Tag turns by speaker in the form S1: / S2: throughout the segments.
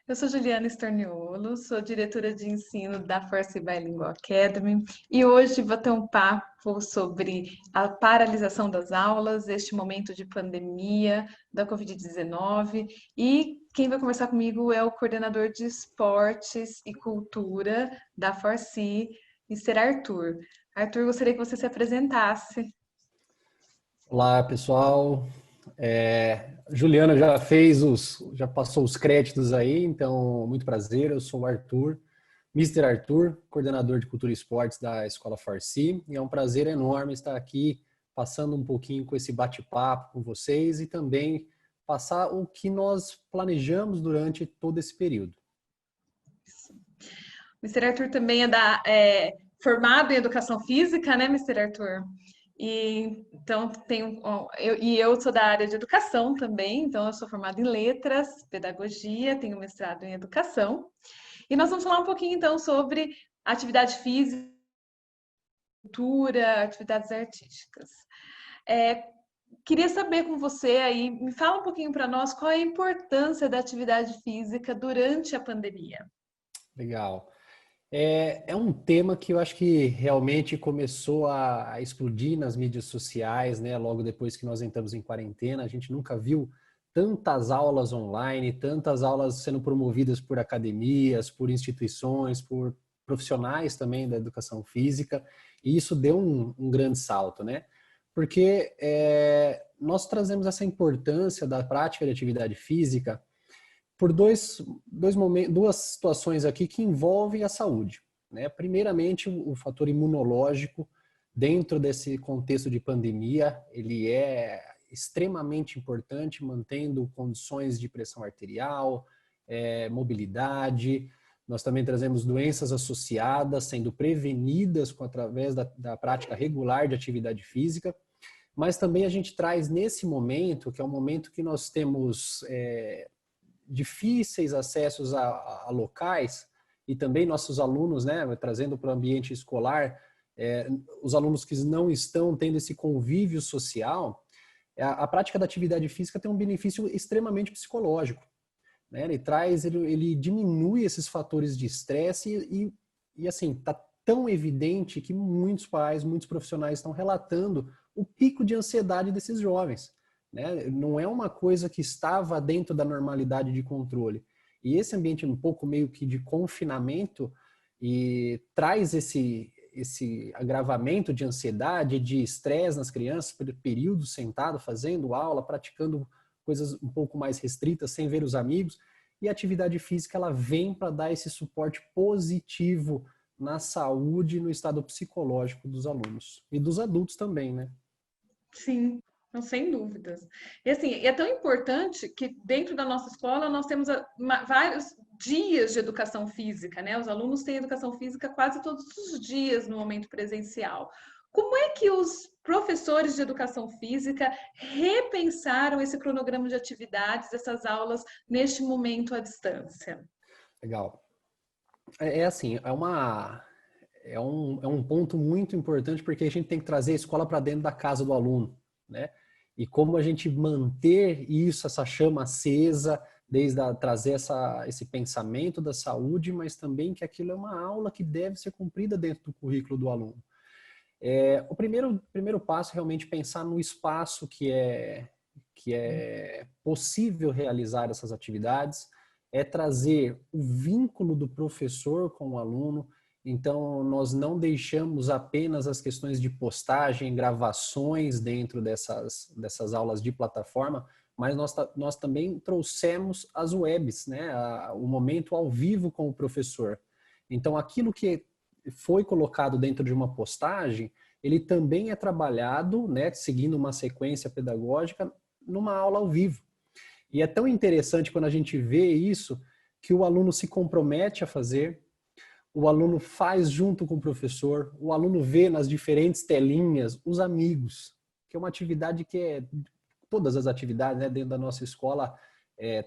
S1: Eu sou Juliana Storniolo, sou diretora de ensino da Force Bilingual Academy e hoje vou ter um papo sobre a paralisação das aulas, este momento de pandemia da Covid-19, e quem vai conversar comigo é o coordenador de esportes e cultura da Force, Mr. Arthur. Arthur, gostaria que você se apresentasse.
S2: Olá, pessoal. Juliana já passou os créditos aí, então muito prazer. Eu sou o Arthur, Mister Arthur, coordenador de Cultura e Esportes da Escola Farsi, e é um prazer enorme estar aqui passando um pouquinho com esse bate-papo com vocês e também passar o que nós planejamos durante todo esse período.
S1: Mr. Arthur também formado em educação física, né, Mr. Arthur? E então eu sou da área de educação também, então eu sou formada em letras, pedagogia, tenho mestrado em educação. E nós vamos falar um pouquinho então sobre atividade física, cultura, atividades artísticas. Queria saber com você aí, me fala um pouquinho para nós qual é a importância da atividade física durante a pandemia.
S2: Legal. É um tema que eu acho que realmente começou a explodir nas mídias sociais, né? Logo depois que nós entramos em quarentena, a gente nunca viu tantas aulas online, tantas aulas sendo promovidas por academias, por instituições, por profissionais também da educação física, e isso deu um grande salto, né? Porque nós trazemos essa importância da prática de atividade física por duas situações aqui que envolvem a saúde, né? Primeiramente, o fator imunológico dentro desse contexto de pandemia, ele é extremamente importante, mantendo condições de pressão arterial, mobilidade. Nós também trazemos doenças associadas, sendo prevenidas através da prática regular de atividade física, mas também a gente traz nesse momento, que é um momento que nós temos difíceis acessos a locais, e também nossos alunos, né, trazendo para o ambiente escolar, os alunos que não estão tendo esse convívio social, a prática da atividade física tem um benefício extremamente psicológico, né? Ele diminui esses fatores de estresse e assim, está tão evidente que muitos pais, muitos profissionais estão relatando o pico de ansiedade desses jovens, né? Não é uma coisa que estava dentro da normalidade de controle. E esse ambiente um pouco meio que de confinamento e traz esse agravamento de ansiedade, de estresse nas crianças, por períodos sentado, fazendo aula, praticando coisas um pouco mais restritas, sem ver os amigos. E a atividade física, ela vem para dar esse suporte positivo na saúde e no estado psicológico dos alunos. E dos adultos também, né?
S1: Sim, não, sem dúvidas. E assim, é tão importante que dentro da nossa escola nós temos vários dias de educação física, né? Os alunos têm educação física quase todos os dias no momento presencial. Como é que os professores de educação física repensaram esse cronograma de atividades, essas aulas, neste momento à distância?
S2: Legal. Assim, é um ponto muito importante porque a gente tem que trazer a escola para dentro da casa do aluno, né? E como a gente manter isso, essa chama acesa, trazer esse pensamento da saúde, mas também que aquilo é uma aula que deve ser cumprida dentro do currículo do aluno. O primeiro passo é realmente pensar no espaço que é possível realizar essas atividades, é trazer o vínculo do professor com o aluno. Então, nós não deixamos apenas as questões de postagem, gravações dentro dessas aulas de plataforma, mas nós também trouxemos as webs, né? O momento ao vivo com o professor. Então, aquilo que foi colocado dentro de uma postagem, ele também é trabalhado, né, seguindo uma sequência pedagógica, numa aula ao vivo. E é tão interessante quando a gente vê isso, que o aluno se compromete a fazer, o aluno faz junto com o professor, o aluno vê nas diferentes telinhas os amigos, que é uma atividade todas as atividades, né, dentro da nossa escola,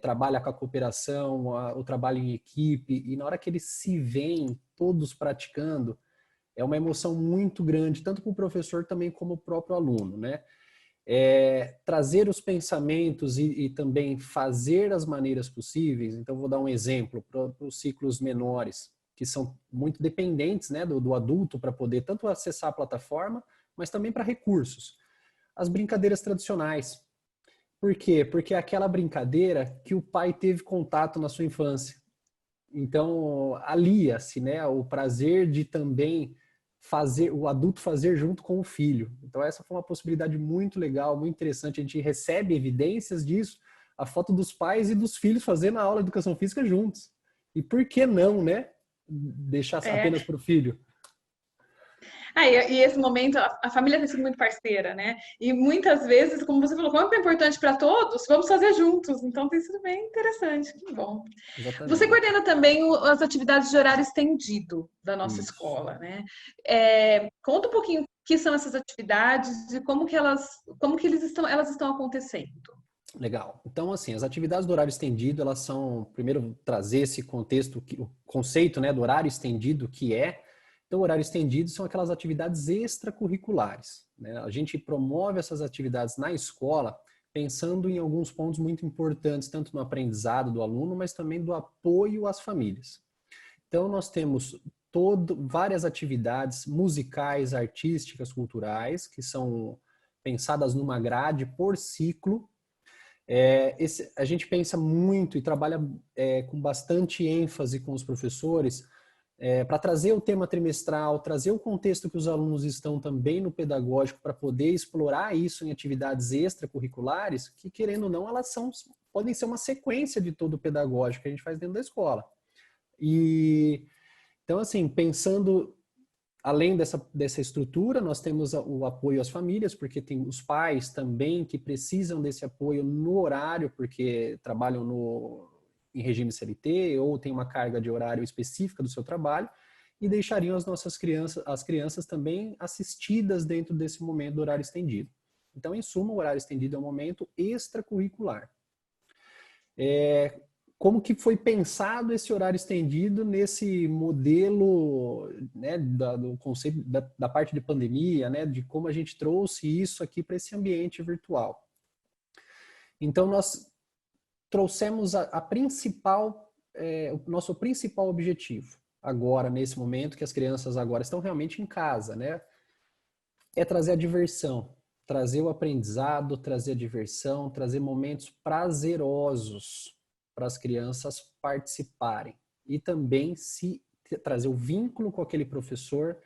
S2: trabalha com a cooperação, o trabalho em equipe, e na hora que eles se veem todos praticando, é uma emoção muito grande, tanto para o professor também como o próprio aluno, né? trazer os pensamentos e também fazer as maneiras possíveis. Então, vou dar um exemplo para os ciclos menores, que são muito dependentes, né, do adulto para poder tanto acessar a plataforma, mas também para recursos. As brincadeiras tradicionais. Por quê? Porque é aquela brincadeira que o pai teve contato na sua infância. Então, alia-se, né, o prazer de também fazer, o adulto fazer junto com o filho. Então, essa foi uma possibilidade muito legal, muito interessante. A gente recebe evidências disso, a foto dos pais e dos filhos fazendo a aula de educação física juntos. E por que não, né? Deixar apenas para o filho?
S1: E esse momento, a família tem sido muito parceira, né? E muitas vezes, como você falou, como é importante para todos, vamos fazer juntos. Então tem sido bem interessante, que bom.
S2: Exatamente.
S1: Você coordena também as atividades de horário estendido da nossa escola, né? Conta um pouquinho o que são essas atividades e elas estão acontecendo.
S2: Legal. Então, assim, as atividades do horário estendido, elas são, primeiro, trazer esse contexto, o conceito, né, do horário estendido, que é. Então, o horário estendido são aquelas atividades extracurriculares, né? A gente promove essas atividades na escola pensando em alguns pontos muito importantes, tanto no aprendizado do aluno, mas também do apoio às famílias. Então, nós temos várias atividades musicais, artísticas, culturais, que são pensadas numa grade por ciclo. A gente pensa muito e trabalha com bastante ênfase com os professores para trazer o tema trimestral, trazer o contexto que os alunos estão também no pedagógico para poder explorar isso em atividades extracurriculares, que querendo ou não, elas podem ser uma sequência de todo o pedagógico que a gente faz dentro da escola. Então, assim, pensando além dessa estrutura, nós temos o apoio às famílias, porque tem os pais também que precisam desse apoio no horário, porque trabalham em regime CLT ou tem uma carga de horário específica do seu trabalho, e deixariam as crianças também assistidas dentro desse momento do horário estendido. Então, em suma, o horário estendido é um momento extracurricular. Como que foi pensado esse horário estendido nesse modelo, né, do conceito da parte de pandemia, né, de como a gente trouxe isso aqui para esse ambiente virtual. Então, nós trouxemos o nosso principal objetivo agora, nesse momento que as crianças agora estão realmente em casa, né, é trazer a diversão, trazer o aprendizado, trazer a diversão, trazer momentos prazerosos para as crianças participarem e também trazer o vínculo com aquele professor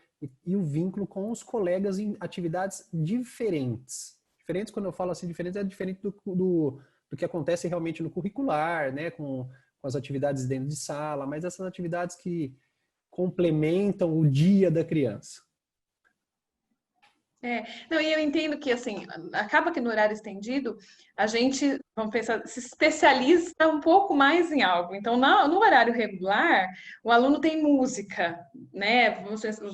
S2: e o vínculo com os colegas em atividades diferentes. Diferentes, quando eu falo assim, diferentes, é diferente do que acontece realmente no curricular, né, com as atividades dentro de sala, mas essas atividades que complementam o dia da criança.
S1: Não, e eu entendo que, assim, acaba que no horário estendido, a gente, vamos pensar, se especializa um pouco mais em algo. Então, no horário regular, o aluno tem música, né?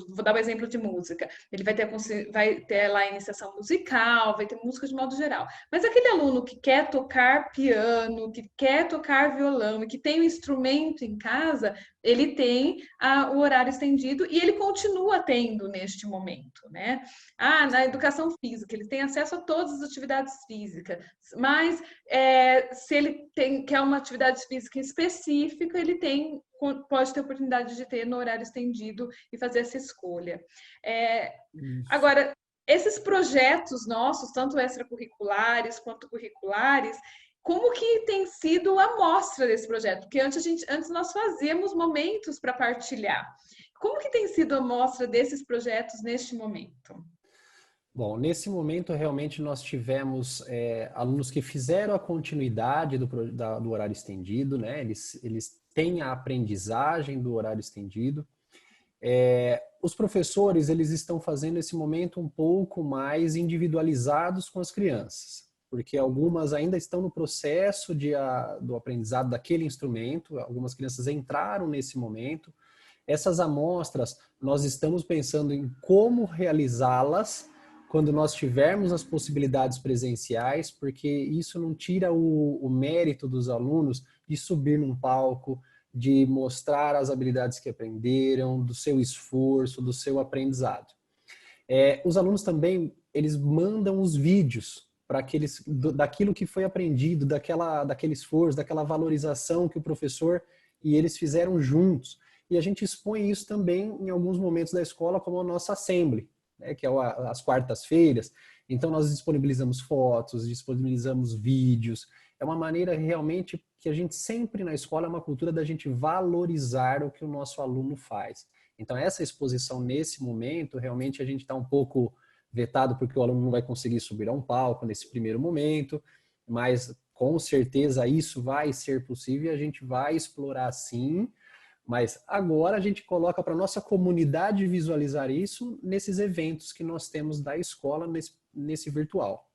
S1: Vou dar um exemplo de música. Ele vai ter lá a iniciação musical, vai ter música de modo geral. Mas aquele aluno que quer tocar piano, que quer tocar violão e que tem um instrumento em casa, ele tem o horário estendido e ele continua tendo neste momento, né? Na educação física, ele tem acesso a todas as atividades físicas, mas se ele quer uma atividade física específica, ele pode ter a oportunidade de ter no horário estendido e fazer essa escolha. Agora, esses projetos nossos, tanto extracurriculares quanto curriculares, como que tem sido a amostra desse projeto? Porque antes nós fazíamos momentos para partilhar. Como que tem sido a amostra desses projetos neste momento?
S2: Bom, nesse momento realmente nós tivemos alunos que fizeram a continuidade do horário estendido, né? Eles têm a aprendizagem do horário estendido. Os professores, eles estão fazendo esse momento um pouco mais individualizados com as crianças, porque algumas ainda estão no processo do aprendizado daquele instrumento, algumas crianças entraram nesse momento. Essas amostras, nós estamos pensando em como realizá-las quando nós tivermos as possibilidades presenciais, porque isso não tira o mérito dos alunos de subir num palco, de mostrar as habilidades que aprenderam, do seu esforço, do seu aprendizado. Os alunos também, eles mandam os vídeos daquilo que foi aprendido, daquele esforço, daquela valorização que o professor e eles fizeram juntos. E a gente expõe isso também em alguns momentos da escola, como a nossa assembly, né, que é as quartas-feiras. Então nós disponibilizamos fotos, disponibilizamos vídeos. É uma maneira realmente que a gente sempre na escola é uma cultura da gente valorizar o que o nosso aluno faz. Então essa exposição nesse momento, realmente a gente está um pouco vetado porque o aluno não vai conseguir subir a um palco nesse primeiro momento, mas com certeza isso vai ser possível e a gente vai explorar sim, mas agora a gente coloca para a nossa comunidade visualizar isso nesses eventos que nós temos da escola nesse virtual.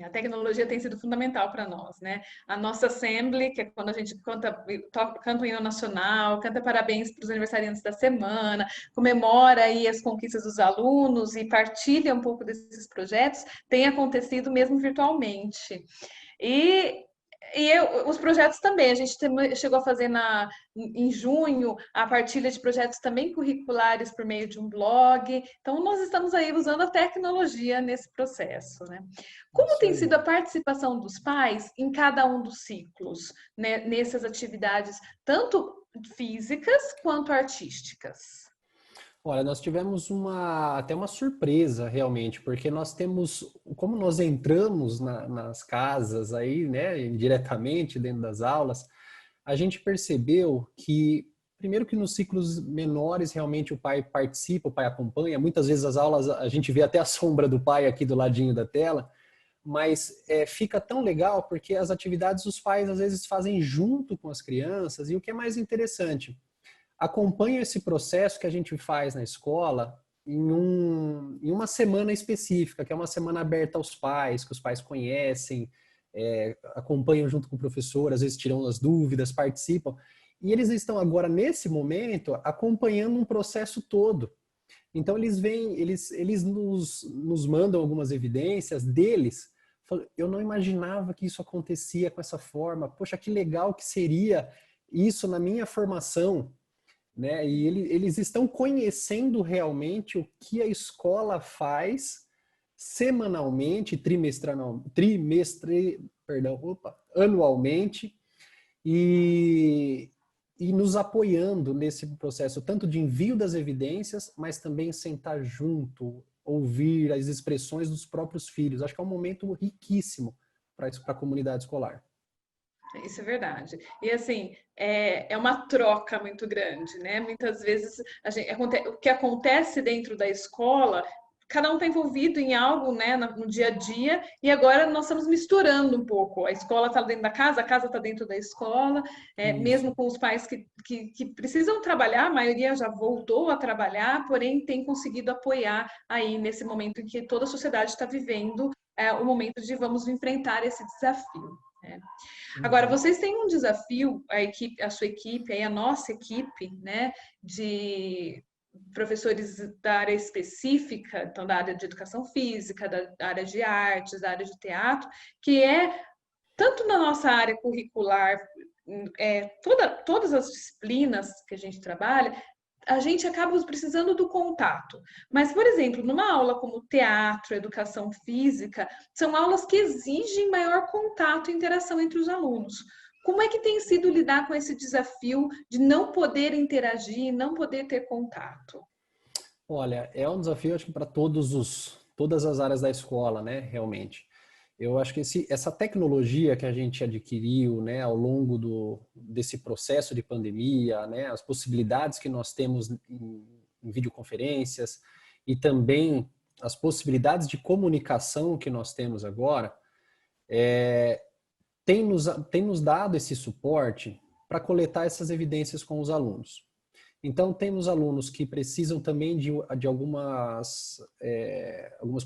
S1: A tecnologia tem sido fundamental para nós, né? A nossa assembly, que é quando a gente canta o hino nacional, canta parabéns para os aniversariantes da semana, comemora aí as conquistas dos alunos e partilha um pouco desses projetos, tem acontecido mesmo virtualmente. Os projetos também, a gente chegou a fazer em junho a partilha de projetos também curriculares por meio de um blog. Então, nós estamos aí usando a tecnologia nesse processo, né? Como tem sido a participação dos pais em cada um dos ciclos, né, nessas atividades, tanto físicas quanto artísticas?
S2: Olha, nós tivemos até uma surpresa realmente, porque nós temos, como nós entramos nas casas aí, né, indiretamente dentro das aulas, a gente percebeu que, primeiro que nos ciclos menores realmente o pai participa, o pai acompanha, muitas vezes as aulas a gente vê até a sombra do pai aqui do ladinho da tela, mas fica tão legal porque as atividades os pais às vezes fazem junto com as crianças e o que é mais interessante, acompanha esse processo que a gente faz na escola em uma semana específica, que é uma semana aberta aos pais, que os pais conhecem, acompanham junto com o professor, às vezes tiram as dúvidas, participam. E eles estão agora, nesse momento, acompanhando um processo todo. Então, eles nos mandam algumas evidências deles. Eu não imaginava que isso acontecia com essa forma. Poxa, que legal que seria isso na minha formação. Né? E eles estão conhecendo realmente o que a escola faz semanalmente, anualmente e nos apoiando nesse processo, tanto de envio das evidências, mas também sentar junto, ouvir as expressões dos próprios filhos. Acho que é um momento riquíssimo para a comunidade escolar.
S1: Isso é verdade. E assim, é uma troca muito grande, né? Muitas vezes o que acontece dentro da escola, cada um está envolvido em algo, né, no dia a dia, e agora nós estamos misturando um pouco. A escola está dentro da casa, a casa está dentro da escola, mesmo com os pais que precisam trabalhar, a maioria já voltou a trabalhar, porém tem conseguido apoiar aí nesse momento em que toda a sociedade está vivendo o momento de vamos enfrentar esse desafio. Né? Agora, vocês têm um desafio, a sua equipe, a nossa equipe, né, de professores da área específica, então da área de educação física, da área de artes, da área de teatro, que é tanto na nossa área curricular, todas as disciplinas que a gente trabalha, a gente acaba precisando do contato. Mas, por exemplo, numa aula como teatro, educação física, são aulas que exigem maior contato e interação entre os alunos. Como é que tem sido lidar com esse desafio de não poder interagir, não poder ter contato?
S2: Olha, é um desafio, acho que para todas as áreas da escola, né, realmente. Eu acho que essa tecnologia que a gente adquiriu, né, ao longo desse processo de pandemia, né, as possibilidades que nós temos em videoconferências e também as possibilidades de comunicação que nós temos agora, tem nos dado esse suporte para coletar essas evidências com os alunos. Então, temos alunos que precisam também de algumas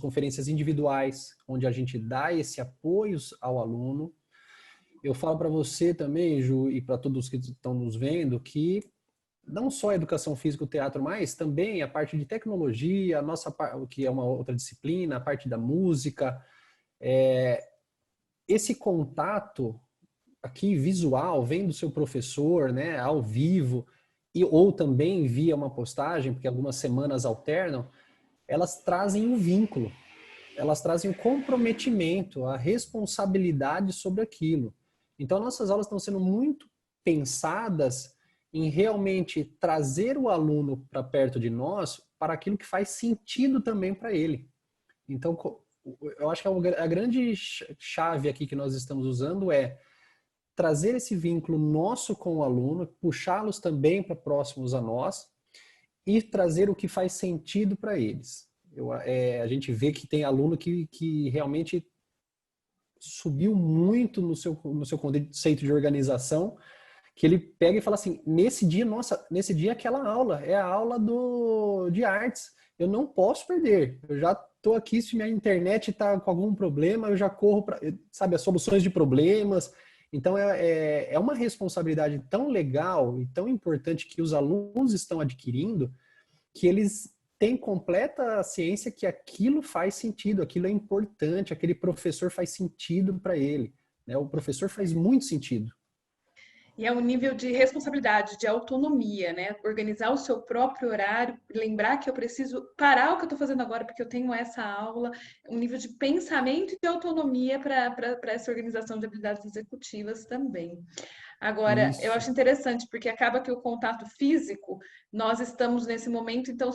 S2: conferências individuais, onde a gente dá esse apoio ao aluno. Eu falo para você também, Ju, e para todos que estão nos vendo, que não só a educação física, o teatro, mas também a parte de tecnologia, que é uma outra disciplina, a parte da música, esse contato aqui visual, vem do seu professor, né, ao vivo, ou também via uma postagem, porque algumas semanas alternam, elas trazem um vínculo. elas trazem o comprometimento, a responsabilidade sobre aquilo. Então, nossas aulas estão sendo muito pensadas em realmente trazer o aluno para perto de nós para aquilo que faz sentido também para ele. Então, eu acho que a grande chave aqui que nós estamos usando é trazer esse vínculo nosso com o aluno, puxá-los também para próximos a nós e trazer o que faz sentido para eles. A gente vê que tem aluno que realmente subiu muito no seu conceito de organização, que ele pega e fala assim, nesse dia aquela aula, é a aula de artes, eu não posso perder, eu já estou aqui, se minha internet está com algum problema, eu já corro para, sabe, as soluções de problemas. Então é uma responsabilidade tão legal e tão importante que os alunos estão adquirindo, que eles têm completa ciência que aquilo faz sentido, aquilo é importante, aquele professor faz sentido para ele, né? O professor faz muito sentido.
S1: E é um nível de responsabilidade, de autonomia, né? Organizar o seu próprio horário, lembrar que eu preciso parar o que eu estou fazendo agora porque eu tenho essa aula, um nível de pensamento e de autonomia para essa organização de habilidades executivas também. Agora, eu
S2: Isso.
S1: acho interessante, porque acaba que o contato físico, nós estamos nesse momento, então,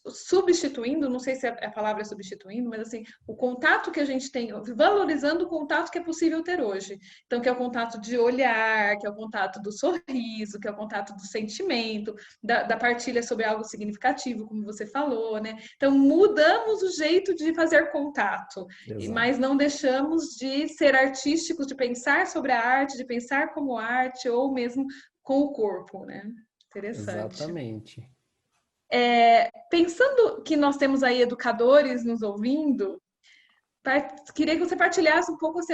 S1: substituindo, não sei se a palavra é substituindo, mas assim, o contato que a gente tem, valorizando o contato que é possível ter hoje. Então, que é o contato de olhar, que é o contato do sorriso, que é o contato do sentimento, da partilha sobre algo significativo, como você falou, né? Então, mudamos o jeito de fazer contato,
S2: Exato.
S1: mas não deixamos de ser artísticos, de pensar sobre a arte, de pensar como arte, ou mesmo com o corpo, né? Interessante.
S2: Exatamente.
S1: Pensando que nós temos aí educadores nos ouvindo, queria que você partilhasse um pouco assim,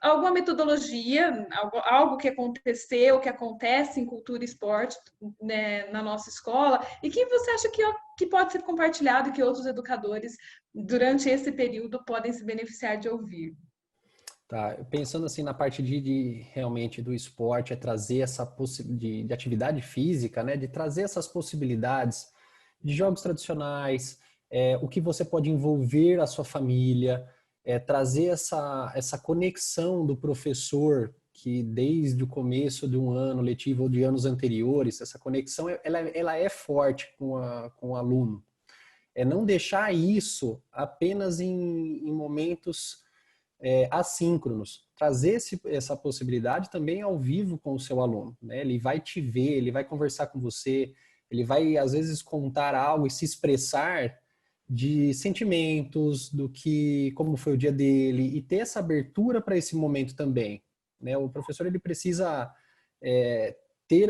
S1: alguma metodologia, algo que aconteceu, que acontece em cultura e esporte, né, na nossa escola, e que você acha que pode ser compartilhado e que outros educadores, durante esse período, podem se beneficiar de ouvir.
S2: Tá, pensando assim na parte de realmente do esporte, é trazer essa possibilidade de atividade física, né? De trazer essas possibilidades de jogos tradicionais, o que você pode envolver a sua família, trazer essa conexão do professor que desde o começo de um ano letivo ou de anos anteriores, essa conexão ela é forte com o aluno. É não deixar isso apenas em momentos assíncronos, trazer essa possibilidade também ao vivo com o seu aluno, né? Ele vai te ver, ele vai conversar com você, ele vai às vezes contar algo e se expressar de sentimentos, como foi o dia dele e ter essa abertura para esse momento também, né? O professor ele precisa ter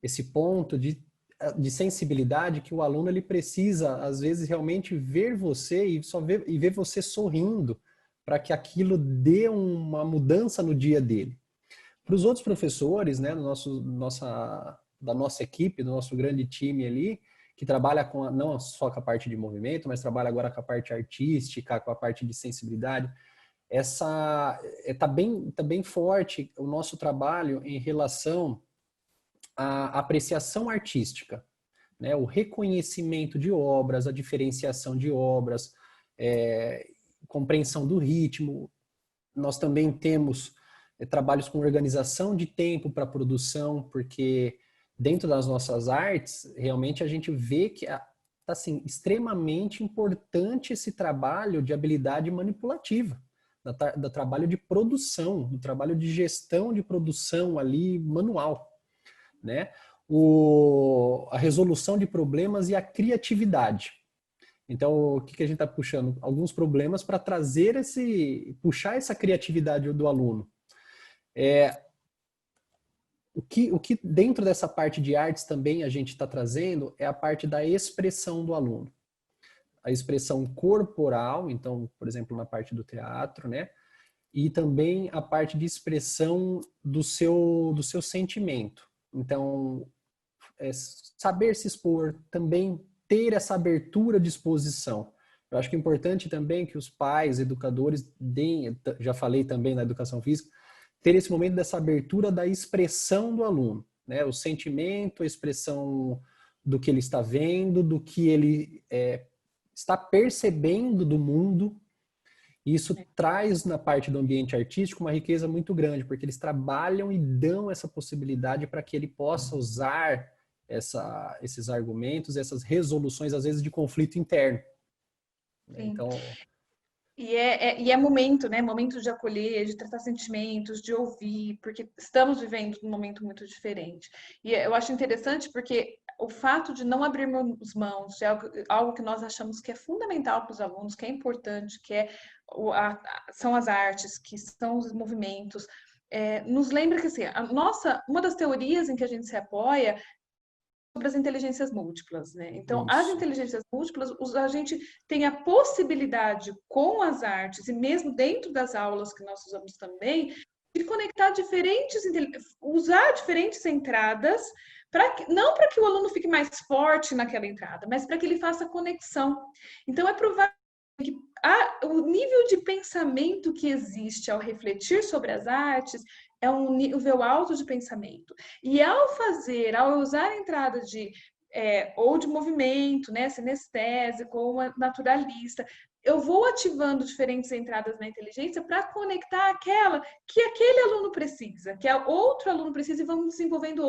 S2: esse ponto de sensibilidade que o aluno ele precisa, às vezes, realmente ver você e ver você sorrindo para que aquilo dê uma mudança no dia dele. Para os outros professores, né, da nossa equipe, do nosso grande time ali, que trabalha não só com a parte de movimento, mas trabalha agora com a parte artística, com a parte de sensibilidade, tá bem forte o nosso trabalho em relação a apreciação artística, né? O reconhecimento de obras, a diferenciação de obras, compreensão do ritmo. Nós também temos trabalhos com organização de tempo para produção, porque dentro das nossas artes, realmente a gente vê que está assim, extremamente importante esse trabalho de habilidade manipulativa, do trabalho de produção, do trabalho de gestão de produção ali manual, né? A resolução de problemas e a criatividade. Então, o que a gente está puxando? Alguns problemas para puxar essa criatividade do aluno. O que dentro dessa parte de artes também a gente está trazendo é a parte da expressão do aluno. A expressão corporal, então, por exemplo, na parte do teatro, né? E também a parte de expressão do seu sentimento. Então, saber se expor, também ter essa abertura de exposição. Eu acho que é importante também que os pais, educadores, já falei também na educação física, ter esse momento dessa abertura da expressão do aluno, né? O sentimento, a expressão do que ele está vendo, do que ele está percebendo do mundo. E isso traz na parte do ambiente artístico uma riqueza muito grande, porque eles trabalham e dão essa possibilidade para que ele possa usar esses argumentos, essas resoluções, às vezes, de conflito interno.
S1: Sim.
S2: Então...
S1: E é momento, né? Momento de acolher, de tratar sentimentos, de ouvir, porque estamos vivendo um momento muito diferente. E eu acho interessante porque o fato de não abrirmos mãos de algo que nós achamos que é fundamental para os alunos, que é importante, que são as artes, que são os movimentos, nos lembra que assim, uma das teorias em que a gente se apoia sobre as inteligências múltiplas, né? Então, as inteligências múltiplas, a gente tem a possibilidade com as artes e mesmo dentro das aulas que nós usamos também, de conectar usar diferentes entradas, não para que o aluno fique mais forte naquela entrada, mas para que ele faça conexão. Então, é provável que o nível de pensamento que existe ao refletir sobre as artes é um nível alto de pensamento. E ao usar a entrada ou de movimento, né, sinestésico ou naturalista, eu vou ativando diferentes entradas na inteligência para conectar aquela que aquele aluno precisa, que outro aluno precisa, e vamos desenvolvendo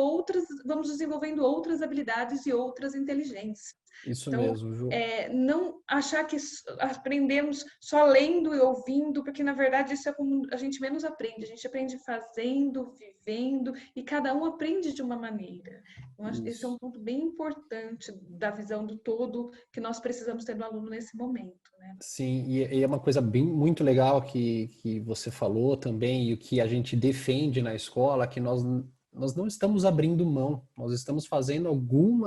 S1: outras habilidades e outras inteligências.
S2: Isso
S1: Então,
S2: mesmo, Ju.
S1: não achar que aprendemos só lendo e ouvindo, porque na verdade isso é como a gente menos aprende. A gente aprende fazendo, vivendo, e cada um aprende de uma maneira. Eu acho que esse é um ponto bem importante da visão do todo que nós precisamos ter no aluno nesse momento, né?
S2: Sim, e é uma coisa muito legal que você falou também, e o que a gente defende na escola, que nós não estamos abrindo mão, nós estamos fazendo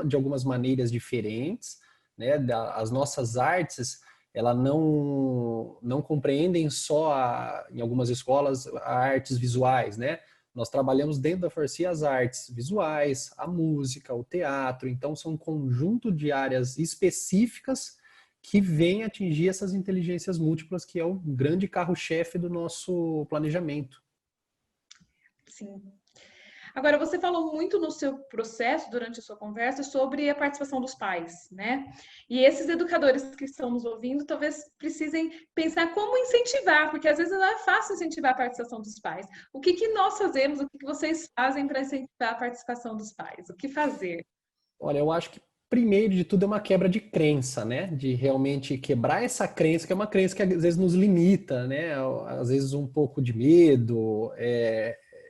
S2: de algumas maneiras diferentes, né? As nossas artes, elas não compreendem só, em algumas escolas, artes visuais, né? Nós trabalhamos dentro da Forcia as artes visuais, a música, o teatro, então são um conjunto de áreas específicas que vem atingir essas inteligências múltiplas, que é o grande carro-chefe do nosso planejamento.
S1: Sim. Agora, você falou muito no seu processo, durante a sua conversa, sobre a participação dos pais, né? E esses educadores que estão nos ouvindo talvez precisem pensar como incentivar, porque às vezes não é fácil incentivar a participação dos pais. O que nós fazemos, o que vocês fazem para incentivar a participação dos pais? O que fazer?
S2: Olha, eu acho que primeiro de tudo é uma quebra de crença, né? De realmente quebrar essa crença, que é uma crença que às vezes nos limita, né? Às vezes um pouco de medo,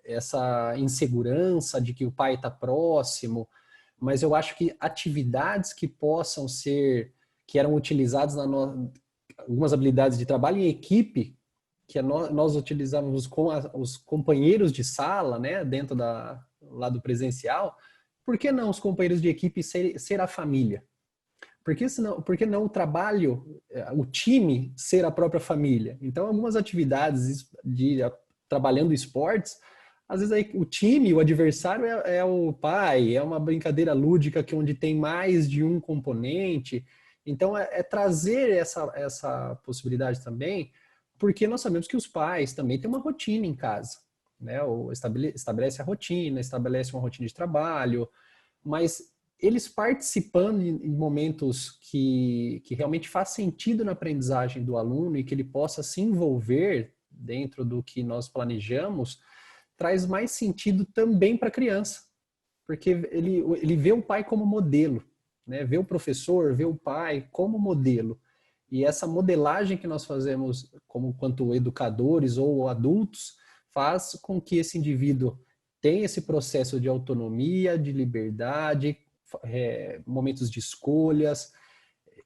S2: essa insegurança de que o pai está próximo, mas eu acho que atividades que possam que eram utilizadas algumas habilidades de trabalho em equipe, que nós utilizávamos com os companheiros de sala, né, dentro lá do presencial, por que não os companheiros de equipe ser a família? Por que não o trabalho, o time ser a própria família? Então, algumas atividades trabalhando esportes, às vezes aí, o time, o adversário é o pai, é uma brincadeira lúdica onde tem mais de um componente. Então, trazer essa possibilidade também, porque nós sabemos que os pais também têm uma rotina em casa, né? Estabelece a rotina, estabelece uma rotina de trabalho, mas eles participando em momentos que realmente faz sentido na aprendizagem do aluno e que ele possa se envolver dentro do que nós planejamos, traz mais sentido também para a criança, porque ele vê o pai como modelo, né? Vê o professor, vê o pai como modelo. E essa modelagem que nós fazemos quanto educadores ou adultos faz com que esse indivíduo tenha esse processo de autonomia, de liberdade, momentos de escolhas,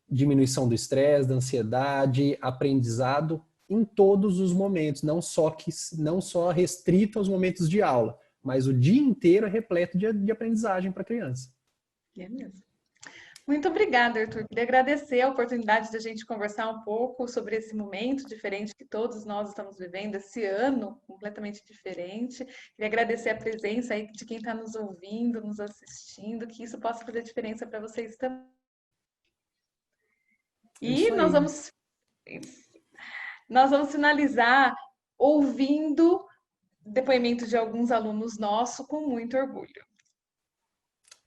S2: diminuição do estresse, da ansiedade, aprendizado em todos os momentos, não só restrito aos momentos de aula, mas o dia inteiro é repleto de aprendizagem para a criança.
S1: É mesmo. Muito obrigada, Arthur. Queria agradecer a oportunidade de a gente conversar um pouco sobre esse momento diferente que todos nós estamos vivendo, esse ano completamente diferente. Queria agradecer a presença aí de quem está nos ouvindo, nos assistindo, que isso possa fazer diferença para vocês também. E nós vamos finalizar ouvindo depoimento de alguns alunos nossos com muito orgulho.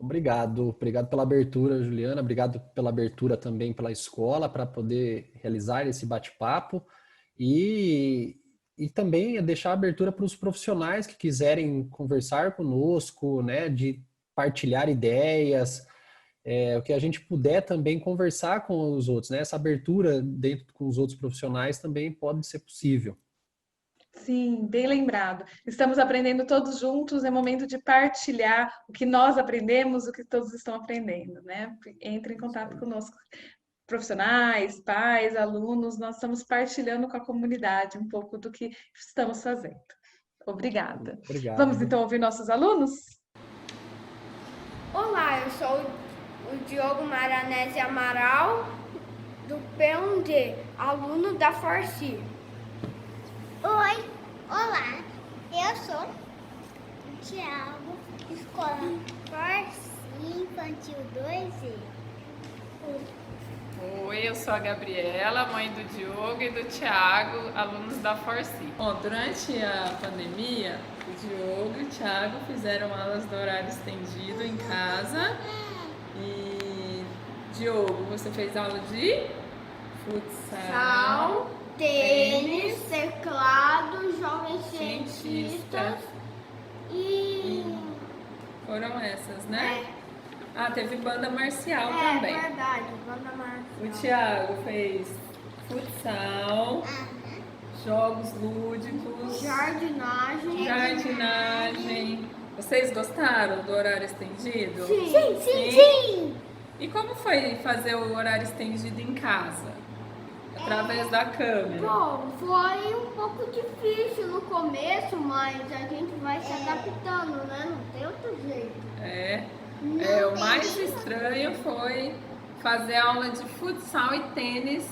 S2: Obrigado pela abertura, Juliana. Obrigado pela abertura também pela escola para poder realizar esse bate-papo e também deixar a abertura para os profissionais que quiserem conversar conosco, né, de partilhar ideias, o que a gente puder também conversar com os outros, né? Essa abertura dentro com os outros profissionais também pode ser possível.
S1: Sim, bem lembrado. Estamos aprendendo todos juntos, é momento de partilhar o que nós aprendemos, o que todos estão aprendendo, né? Entre em contato conosco, profissionais, pais, alunos, nós estamos partilhando com a comunidade um pouco do que estamos fazendo. Obrigada. Vamos
S2: Obrigado.
S1: então ouvir nossos alunos?
S3: Olá, eu sou o Diogo Maranese Amaral, do P1D, aluno da Forci.
S4: Oi, olá, eu sou o Thiago, escola Forci Infantil 2E.
S5: Oi, eu sou a Gabriela, mãe do Diogo e do Thiago, alunos da Forci. Bom, durante a pandemia, o Diogo e o Thiago fizeram aulas do horário estendido em casa. E, Diogo, você fez aula de futsal,
S3: Tênis, teclado, jovens cientistas e...
S5: foram essas, né? Ah, teve banda marcial também.
S3: É verdade, banda marcial.
S5: O Thiago fez futsal, jogos lúdicos, jardinagem. Vocês gostaram do horário estendido?
S4: Sim.
S5: E como foi fazer o horário estendido em casa? Através da câmera?
S3: Bom, foi um pouco difícil no começo, mas a gente vai se adaptando, né? Não tem outro jeito.
S5: O mais estranho foi fazer aula de futsal e tênis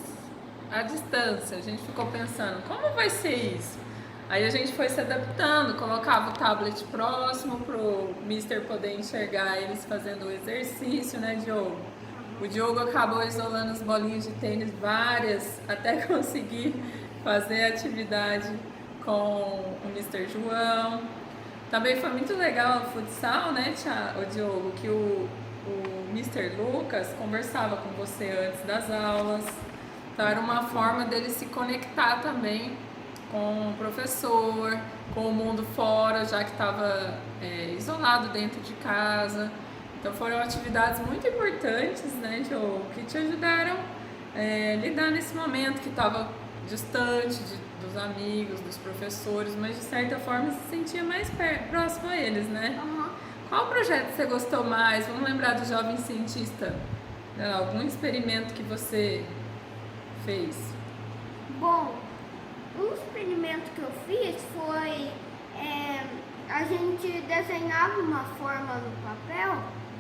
S5: à distância. A gente ficou pensando, como vai ser isso? Aí a gente foi se adaptando, colocava o tablet próximo para o mister poder enxergar eles fazendo o exercício, né, Diogo? O Diogo acabou isolando as bolinhas de tênis, várias, até conseguir fazer a atividade com o mister João. Também foi muito legal o futsal, né, o Diogo, que o Mr. Lucas conversava com você antes das aulas. Então era uma forma dele se conectar também com o professor, com o mundo fora, já que estava isolado dentro de casa. Então foram atividades muito importantes, né, Diogo, que te ajudaram a lidar nesse momento que estava distante dos amigos, dos professores, mas de certa forma se sentia mais próximo a eles, né? Qual projeto você gostou mais? Vamos lembrar do Jovem Cientista. Algum experimento que você fez?
S3: Bom, um experimento que eu fiz foi a gente desenhava uma forma no papel,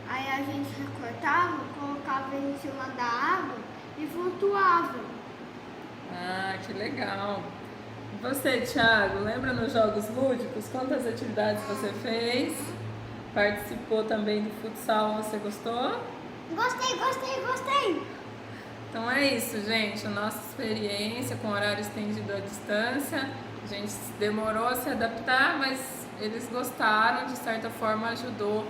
S3: aí a gente recortava, colocava em cima da água e flutuava.
S5: Ah, que legal! E você, Thiago, lembra nos Jogos Lúdicos quantas atividades você fez? Participou também do futsal, você gostou?
S4: Gostei.
S5: Então é isso, gente. A nossa experiência com horário estendido à distância. A gente demorou a se adaptar, mas eles gostaram, de certa forma ajudou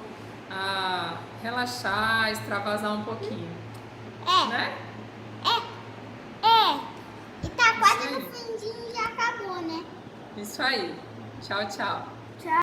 S5: a relaxar, extravasar um pouquinho. Né?
S4: E tá quase no findinho e já acabou, né?
S5: Isso aí. Tchau, tchau.